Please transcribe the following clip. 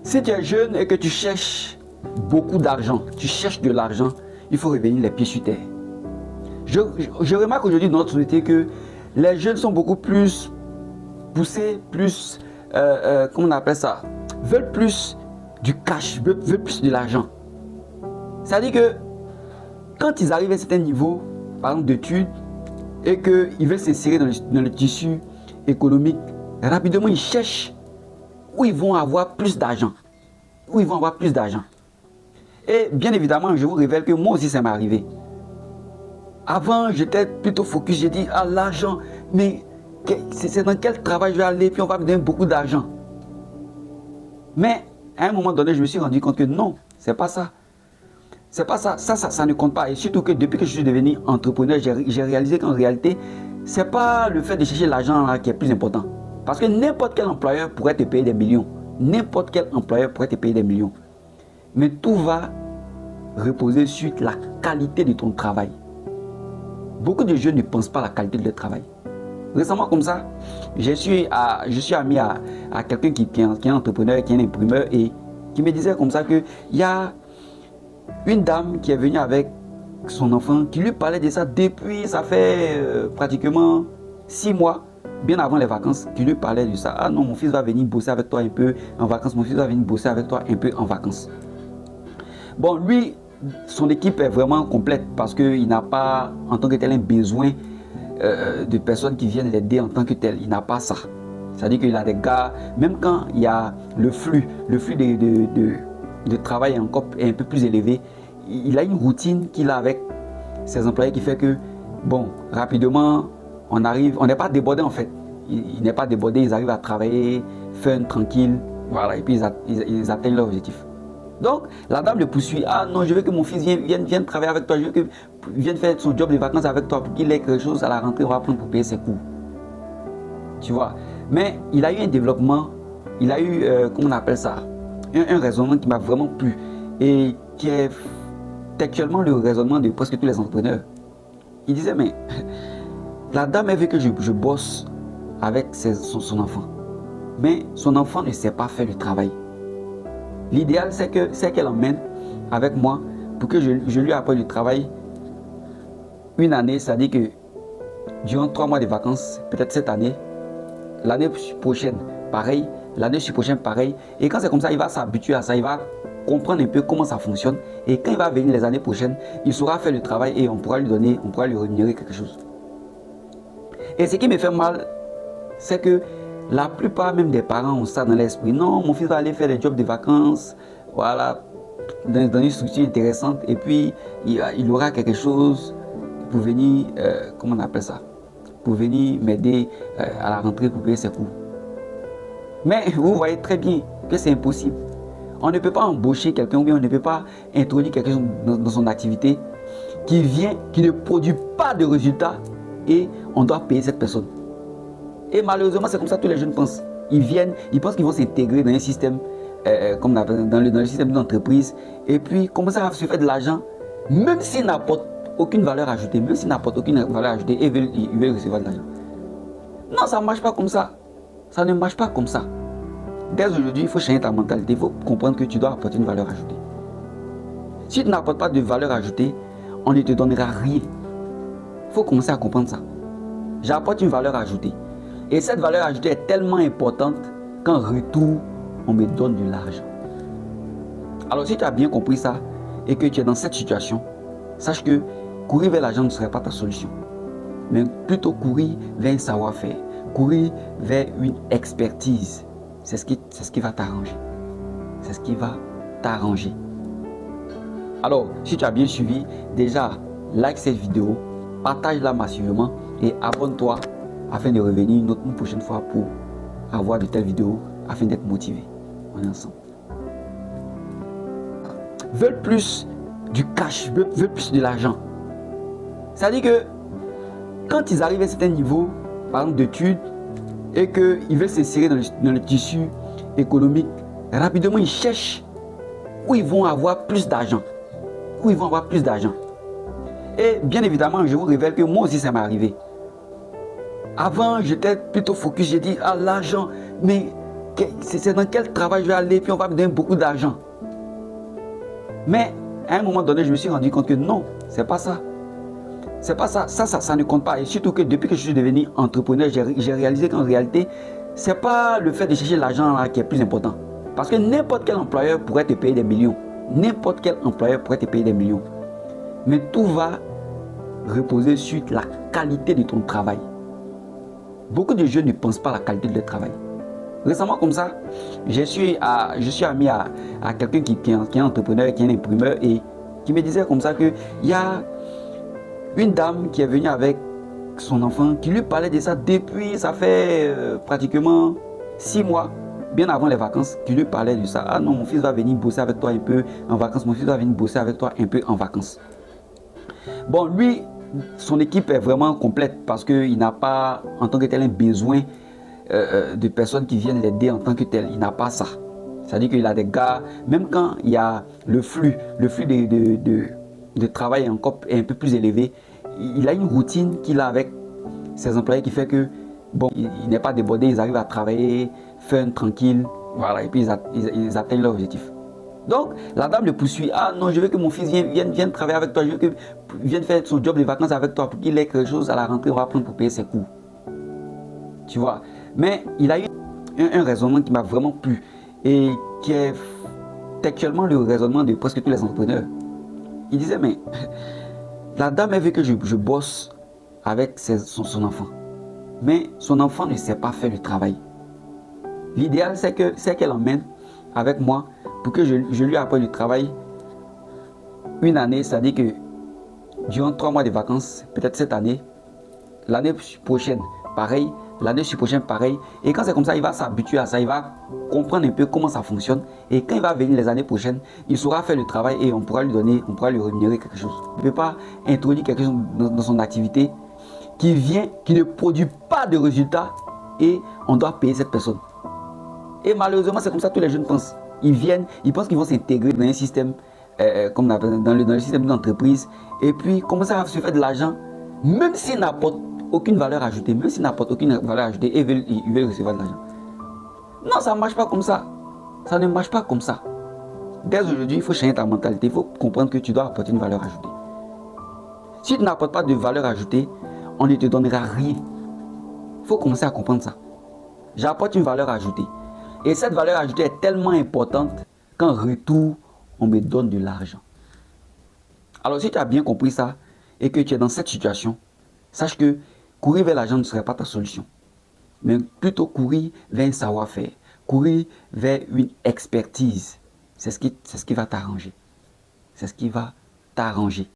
Si tu es jeune et que tu cherches beaucoup d'argent, tu cherches de l'argent, il faut revenir les pieds sur terre. Je remarque aujourd'hui dans notre société que les jeunes sont beaucoup plus poussés, plus, comment on appelle ça, veulent plus du cash, veulent plus de l'argent. C'est-à-dire que quand ils arrivent à un certain niveau, par exemple d'études, et qu'ils veulent s'insérer dans le tissu économique, rapidement ils cherchent où ils vont avoir plus d'argent. Où ils vont avoir plus d'argent. Et bien évidemment, je vous révèle que moi aussi ça m'est arrivé. Avant, j'étais plutôt focus, j'ai dit, ah l'argent, mais c'est dans quel travail je vais aller, puis on va me donner beaucoup d'argent. Mais à un moment donné, je me suis rendu compte que non, c'est pas ça. C'est pas ça. Ça ne compte pas. Et surtout que depuis que je suis devenu entrepreneur, j'ai réalisé qu'en réalité, c'est pas le fait de chercher l'argent là qui est plus important. Parce que n'importe quel employeur pourrait te payer des millions. N'importe quel employeur pourrait te payer des millions. Mais tout va reposer sur la qualité de ton travail. Beaucoup de jeunes ne pensent pas à la qualité de leur travail. Récemment comme ça, je suis ami à quelqu'un qui est un entrepreneur, qui est un imprimeur et qui me disait comme ça qu'il y a une dame qui est venue avec son enfant, qui lui parlait de ça depuis, ça fait pratiquement 6 mois, bien avant les vacances, qui lui parlait de ça. Ah non, mon fils va venir bosser avec toi un peu en vacances, mon fils va venir bosser avec toi un peu en vacances. Bon, lui, son équipe est vraiment complète parce qu'il n'a pas en tant que tel un besoin de personnes qui viennent l'aider en tant que tel. Il n'a pas ça. C'est-à-dire qu'il a des gars, même quand il y a le flux de travail est un peu plus élevé, il a une routine qu'il a avec ses employés qui fait que, bon, rapidement, on n'est pas débordé en fait. Il n'est pas débordé, ils arrivent à travailler, fun, tranquille, voilà, et puis ils atteignent leur objectif. Donc, la dame le poursuit. Ah non, je veux que mon fils vienne travailler avec toi, je veux qu'il vienne faire son job de vacances avec toi pour qu'il ait quelque chose à la rentrée, on va prendre pour payer ses coûts. Tu vois. Mais il a eu un développement, il a eu, comment on appelle ça, un raisonnement qui m'a vraiment plu et qui est actuellement le raisonnement de presque tous les entrepreneurs. Il disait, mais la dame elle veut que je bosse avec son enfant. Mais son enfant ne sait pas faire le travail. L'idéal, c'est qu'elle emmène avec moi pour que je lui apprenne le travail une année, c'est-à-dire que durant 3 mois de vacances, peut-être cette année, l'année prochaine, pareil, l'année prochaine, pareil. Et quand c'est comme ça, il va s'habituer à ça, il va comprendre un peu comment ça fonctionne. Et quand il va venir les années prochaines, il saura faire le travail et on pourra lui rémunérer quelque chose. Et ce qui me fait mal, c'est que la plupart même des parents ont ça dans l'esprit. Non, mon fils va aller faire des jobs de vacances, voilà, dans une structure intéressante, et puis il aura quelque chose pour venir, comment on appelle ça, pour venir m'aider à la rentrée pour payer ses coûts. Mais vous voyez très bien que c'est impossible. On ne peut pas embaucher quelqu'un ou bien on ne peut pas introduire quelque chose dans son activité qui ne produit pas de résultats et on doit payer cette personne. Et malheureusement, c'est comme ça que tous les jeunes pensent. Ils pensent qu'ils vont s'intégrer dans un système, comme dans le système d'entreprise, et puis commencer à se faire de l'argent, même s'ils n'apportent aucune valeur ajoutée, et ils veulent recevoir de l'argent. Non, ça ne marche pas comme ça. Ça ne marche pas comme ça. Dès aujourd'hui, il faut changer ta mentalité, il faut comprendre que tu dois apporter une valeur ajoutée. Si tu n'apportes pas de valeur ajoutée, on ne te donnera rien. Il faut commencer à comprendre ça. J'apporte une valeur ajoutée. Et cette valeur ajoutée est tellement importante qu'en retour, on me donne de l'argent. Alors si tu as bien compris ça et que tu es dans cette situation, sache que courir vers l'argent ne serait pas ta solution. Mais plutôt courir vers un savoir-faire, courir vers une expertise. C'est ce qui va t'arranger. C'est ce qui va t'arranger. Alors, si tu as bien suivi, déjà, like cette vidéo, partage-la massivement et abonne-toi afin de revenir une prochaine fois pour avoir de telles vidéos, afin d'être motivé. On est ensemble. Veulent plus du cash, veulent plus de l'argent. C'est-à-dire que quand ils arrivent à un certain niveau, par exemple d'études, et qu'ils veulent s'insérer dans le tissu économique, rapidement ils cherchent où ils vont avoir plus d'argent. Où ils vont avoir plus d'argent. Et bien évidemment, je vous révèle que moi aussi ça m'est arrivé. Avant, j'étais plutôt focus, j'ai dit, ah l'argent, mais c'est dans quel travail je vais aller, puis on va me donner beaucoup d'argent. Mais à un moment donné, je me suis rendu compte que non, c'est pas ça. C'est pas ça. Ça ne compte pas. Et surtout que depuis que je suis devenu entrepreneur, j'ai réalisé qu'en réalité, c'est pas le fait de chercher l'argent là qui est plus important. Parce que n'importe quel employeur pourrait te payer des millions. N'importe quel employeur pourrait te payer des millions. Mais tout va reposer sur la qualité de ton travail. Beaucoup de jeunes ne pensent pas à la qualité de leur travail. Récemment, comme ça, je suis ami à quelqu'un qui est entrepreneur, qui est un imprimeur, et qui me disait comme ça qu'il y a une dame qui est venue avec son enfant, qui lui parlait de ça depuis, ça fait pratiquement 6 mois, bien avant les vacances, qui lui parlait de ça. Ah non, mon fils va venir bosser avec toi un peu en vacances, mon fils va venir bosser avec toi un peu en vacances. Bon, lui, son équipe est vraiment complète parce qu'il n'a pas en tant que tel un besoin de personnes qui viennent l'aider en tant que tel. Il n'a pas ça. C'est-à-dire qu'il a des gars, même quand il y a le flux de travail est un peu plus élevé, il a une routine qu'il a avec ses employés qui fait que, bon, il n'est pas débordé, ils arrivent à travailler fun, tranquille, voilà, et puis ils atteignent leur objectif. Donc, la dame le poursuit. Ah non, je veux que mon fils vienne travailler avec toi, je veux qu'il vienne faire son job de vacances avec toi pour qu'il ait quelque chose à la rentrée, on va prendre pour payer ses coûts. Tu vois. Mais il a eu un raisonnement qui m'a vraiment plu et qui est actuellement le raisonnement de presque tous les entrepreneurs. Il disait, mais la dame, elle veut que je bosse avec son enfant. Mais son enfant ne sait pas faire le travail. L'idéal, c'est qu'elle l'emmène avec moi pour que je lui apprenne le travail une année. C'est-à-dire que durant 3 mois de vacances, peut-être cette année, l'année prochaine, pareil, l'année prochaine, pareil. Et quand c'est comme ça, il va s'habituer à ça, il va comprendre un peu comment ça fonctionne. Et quand il va venir les années prochaines, il saura faire le travail et on pourra lui rémunérer quelque chose. Il ne peut pas introduire quelque chose dans son activité qui ne produit pas de résultats et on doit payer cette personne. Et malheureusement, c'est comme ça que tous les jeunes pensent. Ils pensent qu'ils vont s'intégrer dans un système, comme dans le système d'entreprise, et puis commencer à se faire de l'argent, même s'ils n'apportent aucune valeur ajoutée, et ils veulent recevoir de l'argent. Non, ça ne marche pas comme ça. Ça ne marche pas comme ça. Dès aujourd'hui, il faut changer ta mentalité, il faut comprendre que tu dois apporter une valeur ajoutée. Si tu n'apportes pas de valeur ajoutée, on ne te donnera rien. Il faut commencer à comprendre ça. J'apporte une valeur ajoutée. Et cette valeur ajoutée est tellement importante qu'en retour, on me donne de l'argent. Alors si tu as bien compris ça et que tu es dans cette situation, sache que courir vers l'argent ne serait pas ta solution. Mais plutôt courir vers un savoir-faire, courir vers une expertise. C'est ce qui va t'arranger. C'est ce qui va t'arranger.